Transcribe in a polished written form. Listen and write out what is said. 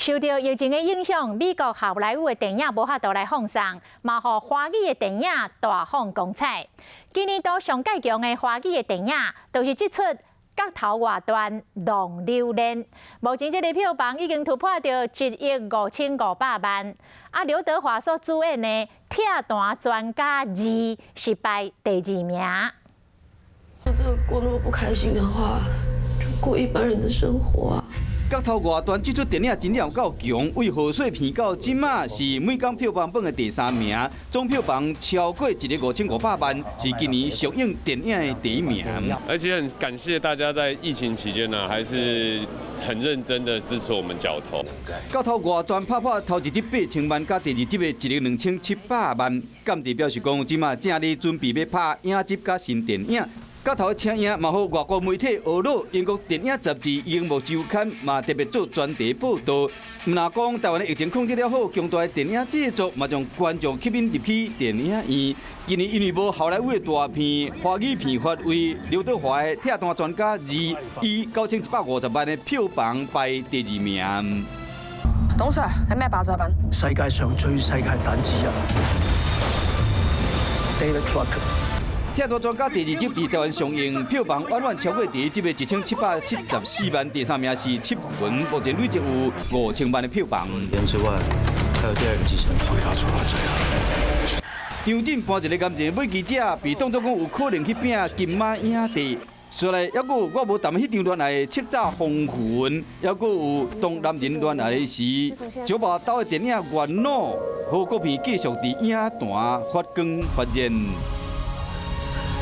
受到疫情的影响，美国好莱坞的电影无法度来放送，嘛互华语的电影大放光彩。今年度上界强的华语的电影，就是这出《角头外传·浪流连》。目前这个票房已经突破到1.55亿，啊，刘德华所主演的《跳弹专家2》失败第2名。我真的过那么不开心的话，就过一般人的生活啊。 角头外传这出电影真正有够强，为贺岁片到今嘛是每港票房榜的第3名，总票房超过1.55亿，是今年上映电影的第1名。而且很感谢大家在疫情期间呢，还是很认真的支持我们角头。角头外传拍破头一集8,000万，加第2集的12700万，间接表示讲，今嘛正咧准备要拍影集加新电影。 角头的请影嘛，互外国媒体学录英国电影杂志《荧幕周刊》嘛特别做专题报道。毋若讲台湾的疫情控制了好，强大的电影制作嘛将观众吸引入去电影院。今年因为无好莱坞的大片、华语片发挥，刘德华的《跳弹专家2》以9150万的票房排第2名。董 Sir 係咩爆炸品？世界上最細嘅蛋之一 ，David Clark。 《跳弹专家》第2集伫台湾上映，票房远远超过第1集的1774万，第3名是7分，目前累积有5000万的票房。之外，还有第2个继承人。回答出来这样。张震搬一个感情买记者，被当作讲有可能去拼金马影帝。所来，还有我无谈迄场恋爱的叱咤风云，还有当男人恋爱的时，小马岛的电影《元老》和国片继续伫影坛发光发热。